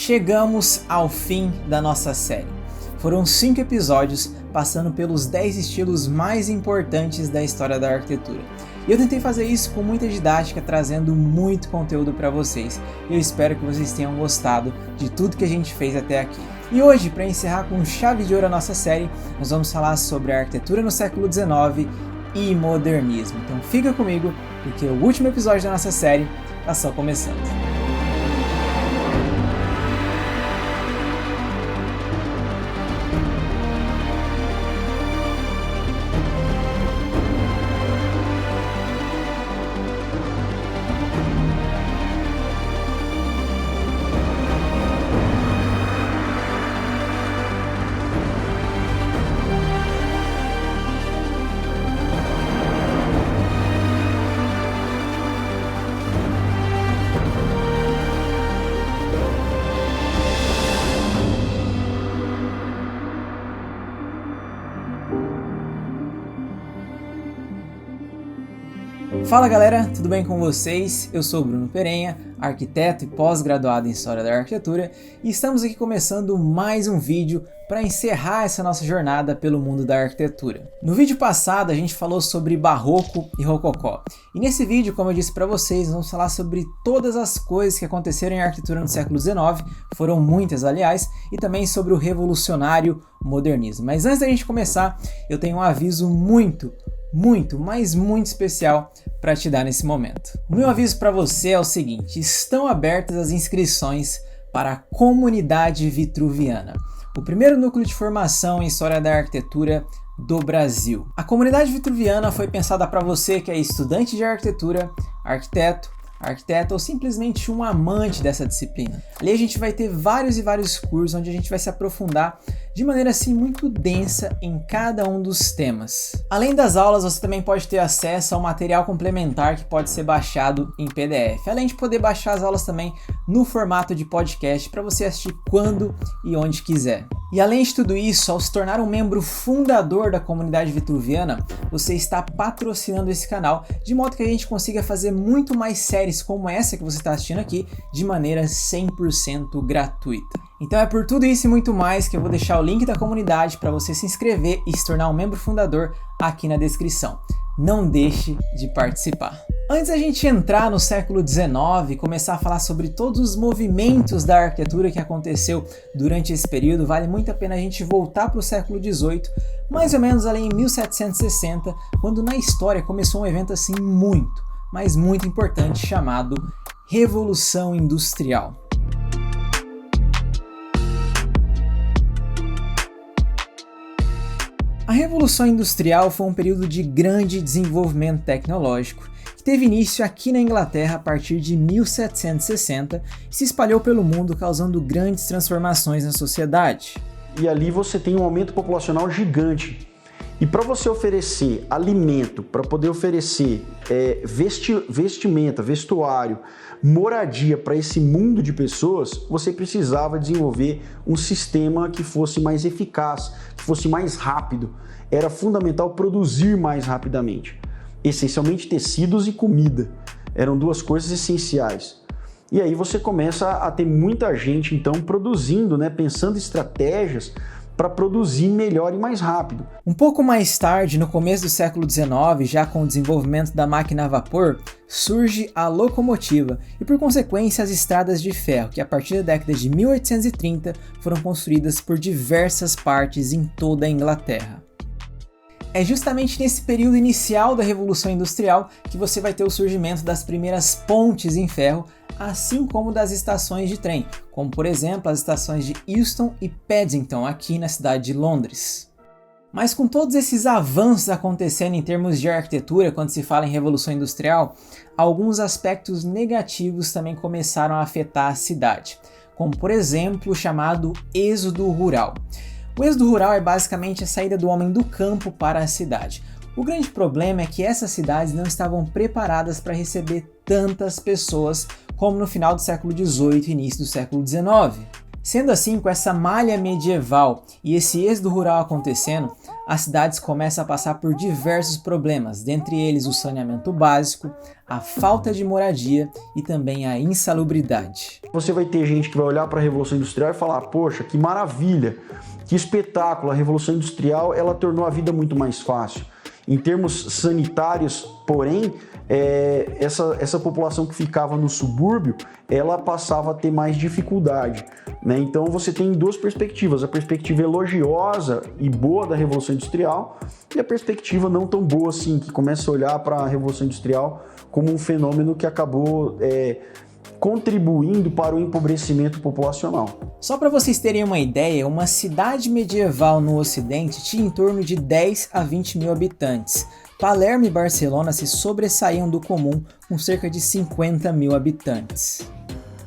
Chegamos ao fim da nossa série. Foram 5 episódios passando pelos 10 estilos mais importantes da história da arquitetura. E eu tentei fazer isso com muita didática, trazendo muito conteúdo para vocês. E eu espero que vocês tenham gostado de tudo que a gente fez até aqui. E hoje, para encerrar com chave de ouro a nossa série, nós vamos falar sobre a arquitetura no século XIX e modernismo. Então fica comigo, porque o último episódio da nossa série está só começando. Fala galera, tudo bem com vocês? Eu sou Bruno Perenha, arquiteto e pós-graduado em História da Arquitetura, e estamos aqui começando mais um vídeo para encerrar essa nossa jornada pelo mundo da arquitetura. No vídeo passado a gente falou sobre Barroco e Rococó, e nesse vídeo, como eu disse para vocês, vamos falar sobre todas as coisas que aconteceram em arquitetura no século XIX, foram muitas aliás, e também sobre o revolucionário modernismo. Mas antes da gente começar, eu tenho um aviso muito especial para te dar nesse momento. O meu aviso para você é o seguinte: estão abertas as inscrições para a Comunidade Vitruviana, o primeiro núcleo de formação em História da Arquitetura do Brasil. A Comunidade Vitruviana foi pensada para você que é estudante de arquitetura, arquiteto ou simplesmente um amante dessa disciplina. Ali a gente vai ter vários cursos onde a gente vai se aprofundar de maneira assim muito densa em cada um dos temas. Além das aulas, você também pode ter acesso ao material complementar que pode ser baixado em PDF, além de poder baixar as aulas também no formato de podcast para você assistir quando e onde quiser. E além de tudo isso, ao se tornar um membro fundador da Comunidade Vitruviana, você está patrocinando esse canal, de modo que a gente consiga fazer muito mais séries como essa que você está assistindo aqui, de maneira 100% gratuita. Então é por tudo isso e muito mais que eu vou deixar o link da comunidade para você se inscrever e se tornar um membro fundador aqui na descrição. Não deixe de participar. Antes da gente entrar no século XIX e começar a falar sobre todos os movimentos da arquitetura que aconteceu durante esse período, vale muito a pena a gente voltar para o século XVIII, mais ou menos ali em 1760, quando na história começou um evento assim muito importante chamado Revolução Industrial. A Revolução Industrial foi um período de grande desenvolvimento tecnológico que teve início aqui na Inglaterra a partir de 1760 e se espalhou pelo mundo, causando grandes transformações na sociedade. E ali você tem um aumento populacional gigante. E para você oferecer alimento, para poder oferecer vestimenta, vestuário, moradia para esse mundo de pessoas, você precisava desenvolver um sistema que fosse mais eficaz, que fosse mais rápido. Era fundamental produzir mais rapidamente. Essencialmente tecidos e comida. Eram duas coisas essenciais. E aí você começa a ter muita gente então produzindo, pensando estratégias para produzir melhor e mais rápido. Um pouco mais tarde, no começo do século XIX, já com o desenvolvimento da máquina a vapor, surge a locomotiva e, por consequência, as estradas de ferro, que a partir da década de 1830 foram construídas por diversas partes em toda a Inglaterra. É justamente nesse período inicial da Revolução Industrial que você vai ter o surgimento das primeiras pontes em ferro, assim como das estações de trem, como por exemplo as estações de Euston e Paddington aqui na cidade de Londres. Mas com todos esses avanços acontecendo em termos de arquitetura quando se fala em Revolução Industrial, alguns aspectos negativos também começaram a afetar a cidade, como por exemplo o chamado êxodo rural. O êxodo rural é basicamente a saída do homem do campo para a cidade. O grande problema é que essas cidades não estavam preparadas para receber tantas pessoas como no final do século XVIII e início do século XIX. Sendo assim, com essa malha medieval e esse êxodo rural acontecendo, as cidades começam a passar por diversos problemas, dentre eles o saneamento básico, a falta de moradia e também a insalubridade. Você vai ter gente que vai olhar para a Revolução Industrial e falar: poxa, que maravilha, que espetáculo, a Revolução Industrial ela tornou a vida muito mais fácil. Em termos sanitários, porém, essa população que ficava no subúrbio, ela passava a ter mais dificuldade, né? Então você tem duas perspectivas, a perspectiva elogiosa e boa da Revolução Industrial e a perspectiva não tão boa assim, que começa a olhar para a Revolução Industrial como um fenômeno que acabou contribuindo para o empobrecimento populacional. Só para vocês terem uma ideia, uma cidade medieval no Ocidente tinha em torno de 10 a 20 mil habitantes. Palermo e Barcelona se sobressaíam do comum com cerca de 50 mil habitantes.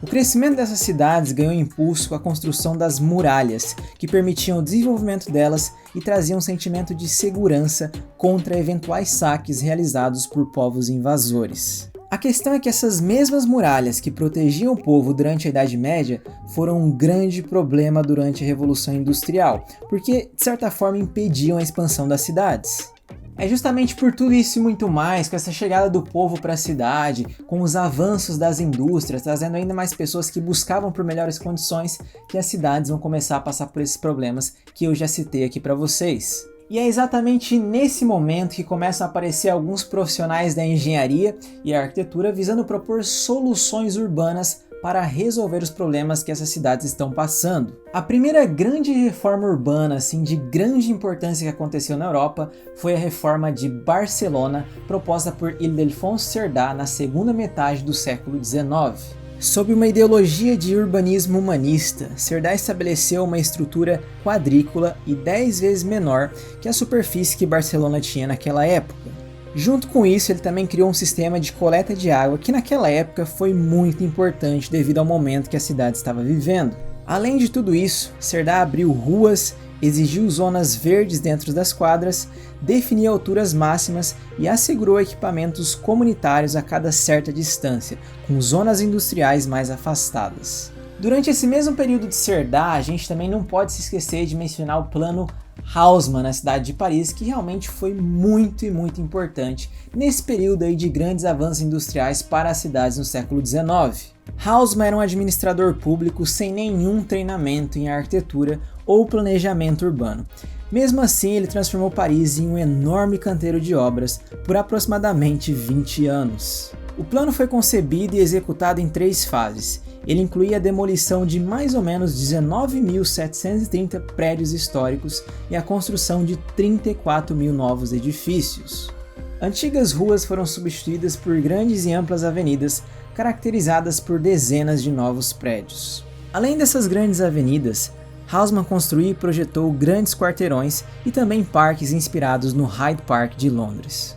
O crescimento dessas cidades ganhou impulso com a construção das muralhas, que permitiam o desenvolvimento delas e traziam um sentimento de segurança contra eventuais saques realizados por povos invasores. A questão é que essas mesmas muralhas que protegiam o povo durante a Idade Média foram um grande problema durante a Revolução Industrial, porque de certa forma impediam a expansão das cidades. É justamente por tudo isso e muito mais, com essa chegada do povo para a cidade, com os avanços das indústrias, trazendo ainda mais pessoas que buscavam por melhores condições, que as cidades vão começar a passar por esses problemas que eu já citei aqui para vocês. E é exatamente nesse momento que começam a aparecer alguns profissionais da engenharia e arquitetura visando propor soluções urbanas para resolver os problemas que essas cidades estão passando. A primeira grande reforma urbana, assim, de grande importância que aconteceu na Europa foi a reforma de Barcelona, proposta por Ildefonso Cerdà na segunda metade do século XIX. Sob uma ideologia de urbanismo humanista, Cerdà estabeleceu uma estrutura quadrícula e 10 vezes menor que a superfície que Barcelona tinha naquela época. Junto com isso, ele também criou um sistema de coleta de água que naquela época foi muito importante devido ao momento que a cidade estava vivendo. Além de tudo isso, Cerdà abriu ruas, exigiu zonas verdes dentro das quadras, definiu alturas máximas e assegurou equipamentos comunitários a cada certa distância, com zonas industriais mais afastadas. Durante esse mesmo período de Cerdà, a gente também não pode se esquecer de mencionar o plano Haussmann na cidade de Paris, que realmente foi muito importante nesse período aí de grandes avanços industriais para as cidades no século XIX. Haussmann era um administrador público sem nenhum treinamento em arquitetura ou planejamento urbano. Mesmo assim, ele transformou Paris em um enorme canteiro de obras por aproximadamente 20 anos. O plano foi concebido e executado em 3 fases. Ele incluía a demolição de mais ou menos 19.730 prédios históricos e a construção de 34 mil novos edifícios. Antigas ruas foram substituídas por grandes e amplas avenidas, caracterizadas por dezenas de novos prédios. Além dessas grandes avenidas, Haussmann construiu e projetou grandes quarteirões e também parques inspirados no Hyde Park de Londres.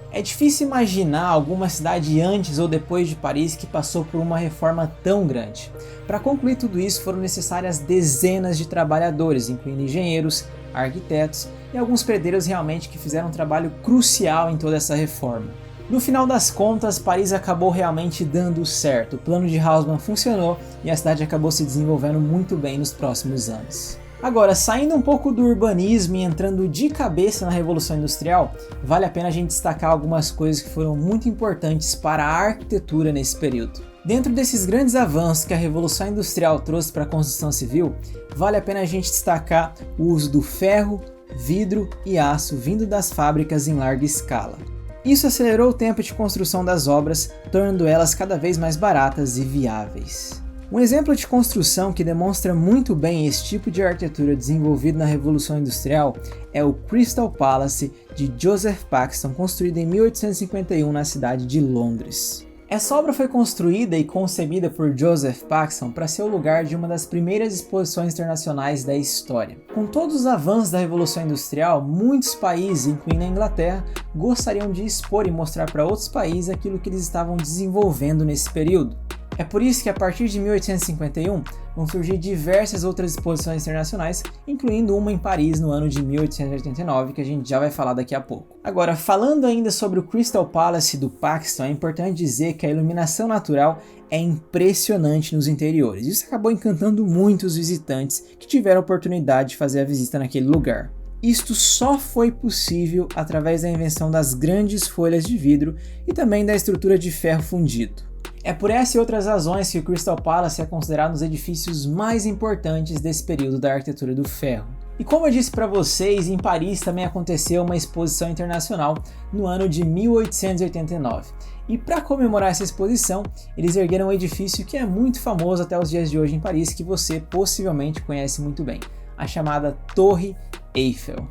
É difícil imaginar alguma cidade antes ou depois de Paris que passou por uma reforma tão grande. Para concluir tudo isso foram necessárias dezenas de trabalhadores, incluindo engenheiros, arquitetos e alguns pedreiros realmente que fizeram um trabalho crucial em toda essa reforma. No final das contas, Paris acabou realmente dando certo, o plano de Haussmann funcionou e a cidade acabou se desenvolvendo muito bem nos próximos anos. Agora, saindo um pouco do urbanismo e entrando de cabeça na Revolução Industrial, vale a pena a gente destacar algumas coisas que foram muito importantes para a arquitetura nesse período. Dentro desses grandes avanços que a Revolução Industrial trouxe para a construção civil, vale a pena a gente destacar o uso do ferro, vidro e aço vindo das fábricas em larga escala. Isso acelerou o tempo de construção das obras, tornando elas cada vez mais baratas e viáveis. Um exemplo de construção que demonstra muito bem esse tipo de arquitetura desenvolvido na Revolução Industrial é o Crystal Palace de Joseph Paxton, construído em 1851 na cidade de Londres. Essa obra foi construída e concebida por Joseph Paxton para ser o lugar de uma das primeiras exposições internacionais da história. Com todos os avanços da Revolução Industrial, muitos países, incluindo a Inglaterra, gostariam de expor e mostrar para outros países aquilo que eles estavam desenvolvendo nesse período. É por isso que a partir de 1851 vão surgir diversas outras exposições internacionais, incluindo uma em Paris no ano de 1889, que a gente já vai falar daqui a pouco. Agora, falando ainda sobre o Crystal Palace do Paxton, é importante dizer que a iluminação natural é impressionante nos interiores. Isso acabou encantando muitos visitantes que tiveram a oportunidade de fazer a visita naquele lugar. Isto só foi possível através da invenção das grandes folhas de vidro e também da estrutura de ferro fundido. É por essa e outras razões que o Crystal Palace é considerado um dos edifícios mais importantes desse período da arquitetura do ferro. E como eu disse para vocês, em Paris também aconteceu uma exposição internacional no ano de 1889. E para comemorar essa exposição, eles ergueram um edifício que é muito famoso até os dias de hoje em Paris, que você possivelmente conhece muito bem, a chamada Torre Eiffel.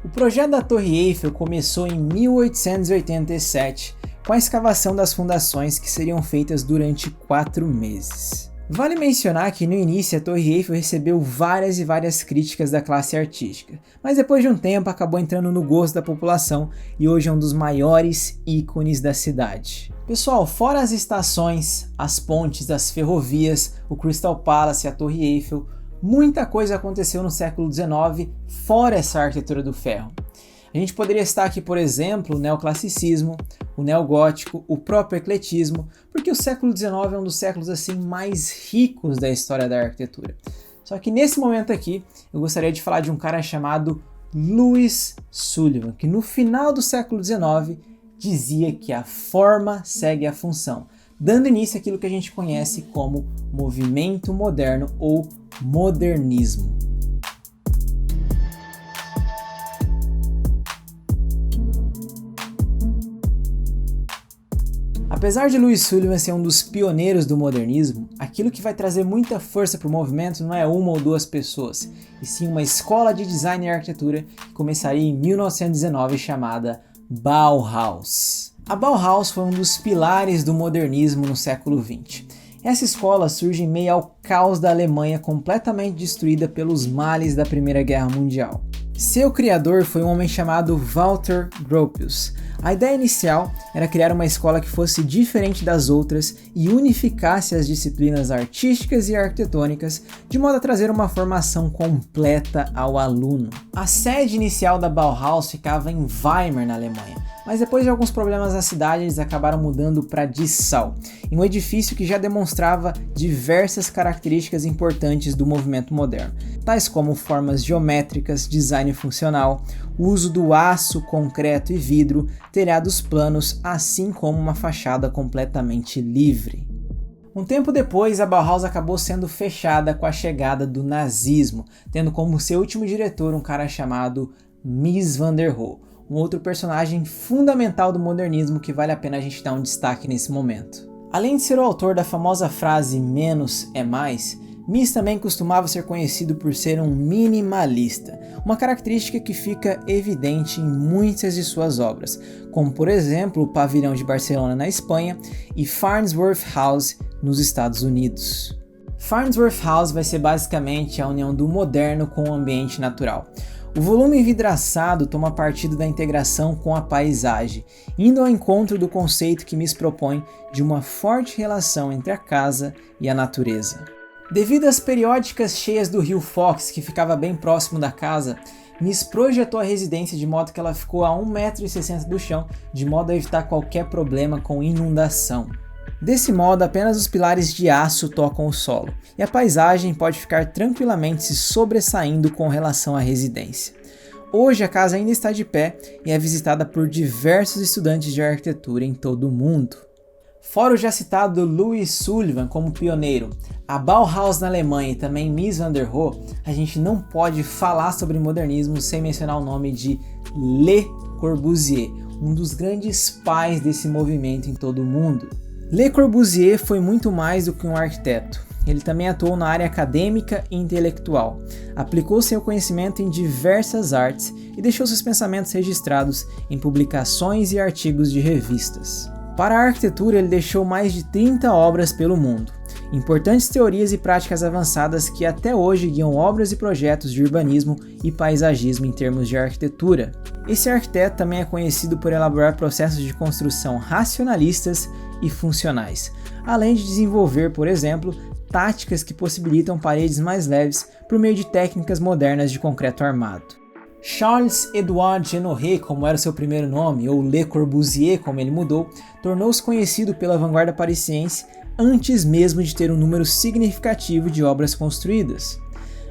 O projeto da Torre Eiffel começou em 1887, com a escavação das fundações que seriam feitas durante 4 meses. Vale mencionar que no início a Torre Eiffel recebeu várias e várias críticas da classe artística, mas depois de um tempo acabou entrando no gosto da população e hoje é um dos maiores ícones da cidade. Pessoal, fora as estações, as pontes, as ferrovias, o Crystal Palace e a Torre Eiffel, muita coisa aconteceu no século XIX fora essa arquitetura do ferro. A gente poderia citar aqui, por exemplo, o neoclassicismo, o neogótico, o próprio ecletismo, porque o século XIX é um dos séculos assim mais ricos da história da arquitetura. Só que nesse momento aqui, eu gostaria de falar de um cara chamado Louis Sullivan, que no final do século XIX dizia que a forma segue a função, dando início àquilo que a gente conhece como movimento moderno ou modernismo. Apesar de Louis Sullivan ser um dos pioneiros do modernismo, aquilo que vai trazer muita força para o movimento não é uma ou duas pessoas, e sim uma escola de design e arquitetura que começaria em 1919 chamada Bauhaus. A Bauhaus foi um dos pilares do modernismo no século XX. Essa escola surge em meio ao caos da Alemanha completamente destruída pelos males da Primeira Guerra Mundial. Seu criador foi um homem chamado Walter Gropius. A ideia inicial era criar uma escola que fosse diferente das outras e unificasse as disciplinas artísticas e arquitetônicas, de modo a trazer uma formação completa ao aluno. A sede inicial da Bauhaus ficava em Weimar, na Alemanha, mas depois de alguns problemas na cidade, eles acabaram mudando para Dessau, em um edifício que já demonstrava diversas características importantes do movimento moderno, tais como formas geométricas, design funcional, uso do aço, concreto e vidro, telhados planos, assim como uma fachada completamente livre. Um tempo depois, a Bauhaus acabou sendo fechada com a chegada do nazismo, tendo como seu último diretor um cara chamado Mies van der Rohe, um outro personagem fundamental do modernismo que vale a pena a gente dar um destaque nesse momento. Além de ser o autor da famosa frase "menos é mais", Mies também costumava ser conhecido por ser um minimalista, uma característica que fica evidente em muitas de suas obras, como por exemplo o Pavilhão de Barcelona na Espanha e Farnsworth House nos Estados Unidos. Farnsworth House vai ser basicamente a união do moderno com o ambiente natural. O volume envidraçado toma partido da integração com a paisagem, indo ao encontro do conceito que Mies propõe de uma forte relação entre a casa e a natureza. Devido às periódicas cheias do rio Fox, que ficava bem próximo da casa, Mies projetou a residência de modo que ela ficou a 1,60 m do chão, de modo a evitar qualquer problema com inundação. Desse modo, apenas os pilares de aço tocam o solo, e a paisagem pode ficar tranquilamente se sobressaindo com relação à residência. Hoje a casa ainda está de pé e é visitada por diversos estudantes de arquitetura em todo o mundo. Fora o já citado Louis Sullivan como pioneiro, a Bauhaus na Alemanha e também Mies van der Rohe, a gente não pode falar sobre modernismo sem mencionar o nome de Le Corbusier, um dos grandes pais desse movimento em todo o mundo. Le Corbusier foi muito mais do que um arquiteto. Ele também atuou na área acadêmica e intelectual, aplicou seu conhecimento em diversas artes e deixou seus pensamentos registrados em publicações e artigos de revistas. Para a arquitetura, ele deixou mais de 30 obras pelo mundo, importantes teorias e práticas avançadas que até hoje guiam obras e projetos de urbanismo e paisagismo em termos de arquitetura. Esse arquiteto também é conhecido por elaborar processos de construção racionalistas e funcionais, além de desenvolver, por exemplo, táticas que possibilitam paredes mais leves por meio de técnicas modernas de concreto armado. Charles-Édouard Genoret, como era seu primeiro nome, ou Le Corbusier, como ele mudou, tornou-se conhecido pela vanguarda parisiense antes mesmo de ter um número significativo de obras construídas.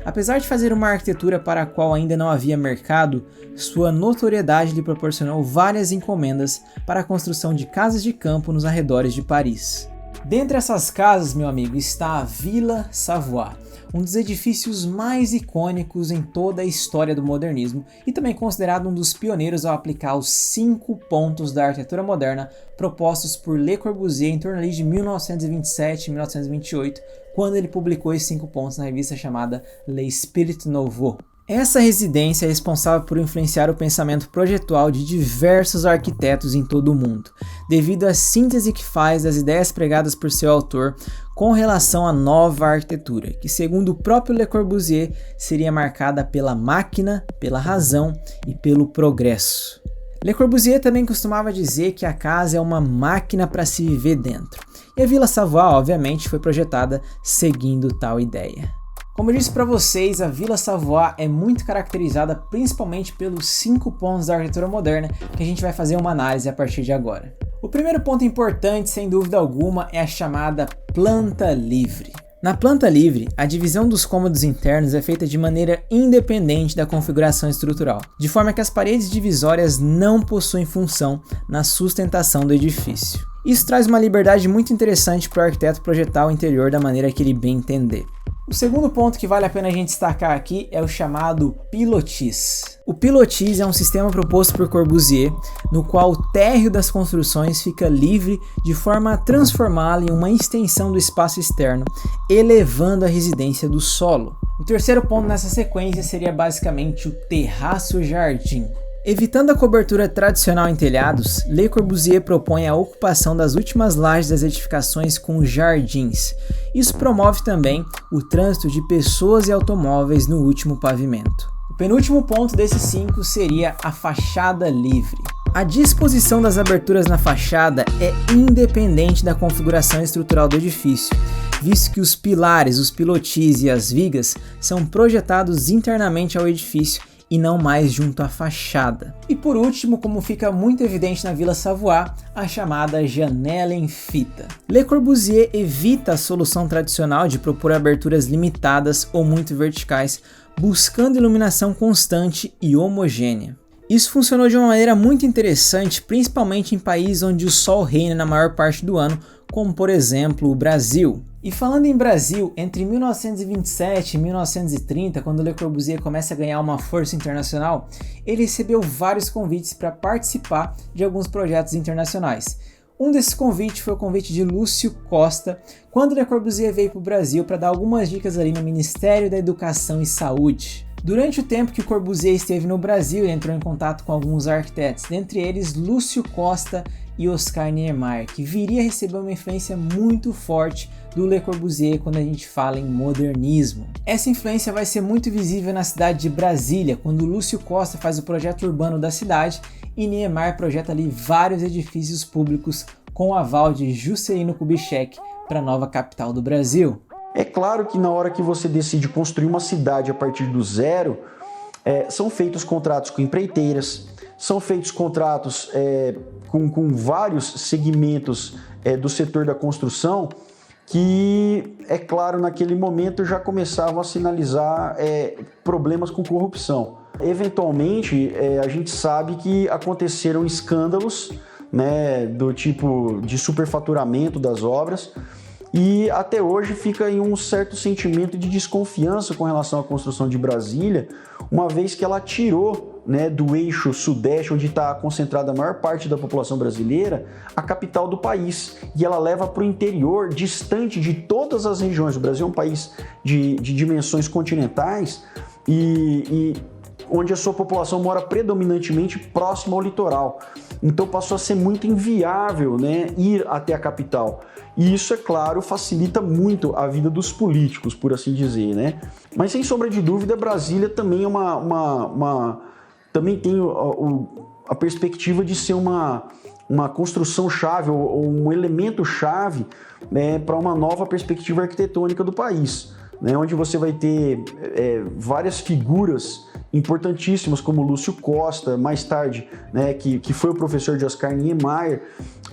Apesar de fazer uma arquitetura para a qual ainda não havia mercado, sua notoriedade lhe proporcionou várias encomendas para a construção de casas de campo nos arredores de Paris. Dentre essas casas, meu amigo, está a Villa Savoie, um dos edifícios mais icônicos em toda a história do modernismo e também considerado um dos pioneiros ao aplicar os 5 pontos da arquitetura moderna propostos por Le Corbusier em torno ali de 1927 e 1928, quando ele publicou esses 5 pontos na revista chamada L'Esprit Nouveau. Essa residência é responsável por influenciar o pensamento projetual de diversos arquitetos em todo o mundo, devido à síntese que faz das ideias pregadas por seu autor com relação à nova arquitetura, que segundo o próprio Le Corbusier seria marcada pela máquina, pela razão e pelo progresso. Le Corbusier também costumava dizer que a casa é uma máquina para se viver dentro, e a Villa Savoie, obviamente, foi projetada seguindo tal ideia. Como eu disse para vocês, a Villa Savoie é muito caracterizada principalmente pelos 5 pontos da arquitetura moderna que a gente vai fazer uma análise a partir de agora. O primeiro ponto importante, sem dúvida alguma, é a chamada planta livre. Na planta livre, a divisão dos cômodos internos é feita de maneira independente da configuração estrutural, de forma que as paredes divisórias não possuem função na sustentação do edifício. Isso traz uma liberdade muito interessante para o arquiteto projetar o interior da maneira que ele bem entender. O segundo ponto que vale a pena a gente destacar aqui é o chamado pilotis. O pilotis é um sistema proposto por Corbusier, no qual o térreo das construções fica livre de forma a transformá-lo em uma extensão do espaço externo, elevando a residência do solo. O terceiro ponto nessa sequência seria basicamente o terraço-jardim. Evitando a cobertura tradicional em telhados, Le Corbusier propõe a ocupação das últimas lajes das edificações com jardins. Isso promove também o trânsito de pessoas e automóveis no último pavimento. O penúltimo ponto desses 5 seria a fachada livre. A disposição das aberturas na fachada é independente da configuração estrutural do edifício, visto que os pilares, os pilotis e as vigas são projetados internamente ao edifício e não mais junto à fachada. E por último, como fica muito evidente na Villa Savoie, a chamada janela em fita. Le Corbusier evita a solução tradicional de propor aberturas limitadas ou muito verticais, buscando iluminação constante e homogênea. Isso funcionou de uma maneira muito interessante, principalmente em países onde o sol reina na maior parte do ano, como por exemplo o Brasil. E falando em Brasil, entre 1927 e 1930, quando Le Corbusier começa a ganhar uma força internacional, ele recebeu vários convites para participar de alguns projetos internacionais. Um desses convites foi o convite de Lúcio Costa, quando Le Corbusier veio para o Brasil para dar algumas dicas ali no Ministério da Educação e Saúde. Durante o tempo que o Corbusier esteve no Brasil, ele entrou em contato com alguns arquitetos, dentre eles Lúcio Costa e Oscar Niemeyer, que viria a receber uma influência muito forte do Le Corbusier quando a gente fala em modernismo. Essa influência vai ser muito visível na cidade de Brasília, quando Lúcio Costa faz o projeto urbano da cidade e Niemeyer projeta ali vários edifícios públicos com o aval de Juscelino Kubitschek para a nova capital do Brasil. É claro que na hora que você decide construir uma cidade a partir do zero, são feitos contratos com empreiteiras, são feitos contratos com vários segmentos do setor da construção que, é claro, naquele momento já começavam a sinalizar problemas com corrupção. Eventualmente, a gente sabe que aconteceram escândalos, né, do tipo de superfaturamento das obras, e até hoje fica em um certo sentimento de desconfiança com relação à construção de Brasília, uma vez que ela tirou, né, do eixo sudeste, onde está concentrada a maior parte da população brasileira, a capital do país, e ela leva para o interior, distante de todas as regiões. O Brasil é um país de dimensões continentais e onde a sua população mora predominantemente próxima ao litoral. Então passou a ser muito inviável, né, ir até a capital. E isso, é claro, facilita muito a vida dos políticos, por assim dizer, né? Mas sem sombra de dúvida, Brasília também é também tem a perspectiva de ser uma construção-chave ou um elemento-chave, né, para uma nova perspectiva arquitetônica do país, né, onde você vai ter várias figuras importantíssimas como Lúcio Costa, mais tarde, né, que foi o professor de Oscar Niemeyer,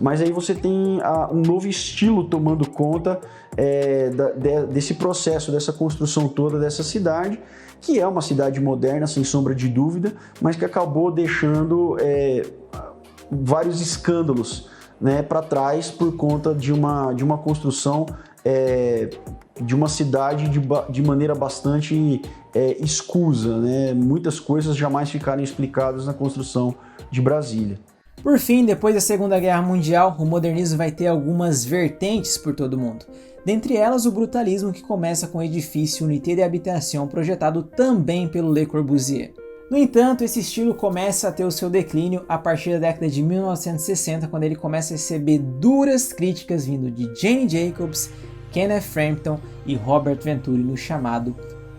mas aí você tem um novo estilo tomando conta desse processo, dessa construção toda dessa cidade, que é uma cidade moderna, sem sombra de dúvida, mas que acabou deixando vários escândalos, né, para trás por conta de uma construção de uma cidade de maneira bastante escusa, né? Muitas coisas jamais ficaram explicadas na construção de Brasília. Por fim, depois da Segunda Guerra Mundial, o modernismo vai ter algumas vertentes por todo o mundo. Dentre elas, o brutalismo, que começa com o edifício Unité d'Habitation, projetado também pelo Le Corbusier. No entanto, esse estilo começa a ter o seu declínio a partir da década de 1960, quando ele começa a receber duras críticas vindo de Jane Jacobs, Kenneth Frampton e Robert Venturi no chamado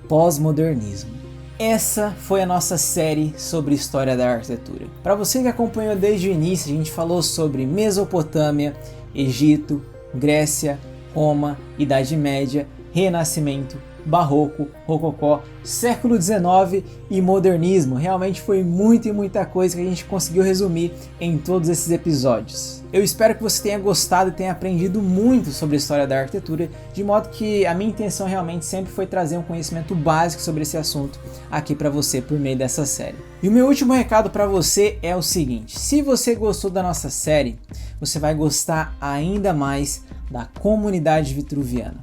pós-modernismo. Essa foi a nossa série sobre história da arquitetura. Para você que acompanhou desde o início, a gente falou sobre Mesopotâmia, Egito, Grécia, Roma, Idade Média, Renascimento, Barroco, Rococó, século XIX e modernismo. Realmente foi muita coisa que a gente conseguiu resumir em todos esses episódios. Eu espero que você tenha gostado e tenha aprendido muito sobre a história da arquitetura, de modo que a minha intenção realmente sempre foi trazer um conhecimento básico sobre esse assunto aqui para você por meio dessa série. E o meu último recado para você é o seguinte: se você gostou da nossa série, você vai gostar ainda mais da comunidade vitruviana.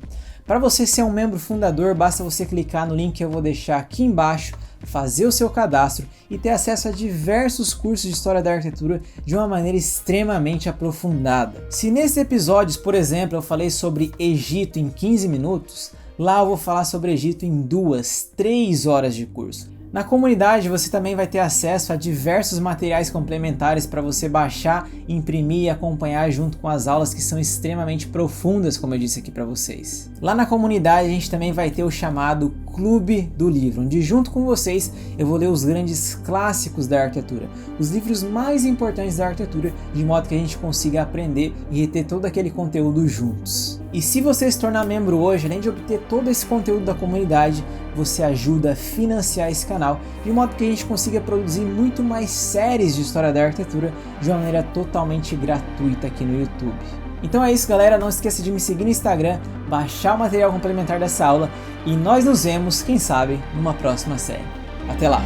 Para você ser um membro fundador, basta você clicar no link que eu vou deixar aqui embaixo, fazer o seu cadastro e ter acesso a diversos cursos de história da arquitetura de uma maneira extremamente aprofundada. Se nesses episódios, por exemplo, eu falei sobre Egito em 15 minutos, lá eu vou falar sobre Egito em 2, 3 horas de curso. Na comunidade você também vai ter acesso a diversos materiais complementares para você baixar, imprimir e acompanhar junto com as aulas, que são extremamente profundas, como eu disse aqui para vocês. Lá na comunidade a gente também vai ter o chamado Clube do Livro, onde junto com vocês eu vou ler os grandes clássicos da arquitetura, os livros mais importantes da arquitetura, de modo que a gente consiga aprender e reter todo aquele conteúdo juntos. E se você se tornar membro hoje, além de obter todo esse conteúdo da comunidade, você ajuda a financiar esse canal, de modo que a gente consiga produzir muito mais séries de história da arquitetura de uma maneira totalmente gratuita aqui no YouTube. Então é isso, galera, não esqueça de me seguir no Instagram, baixar o material complementar dessa aula e nós nos vemos, quem sabe, numa próxima série. Até lá!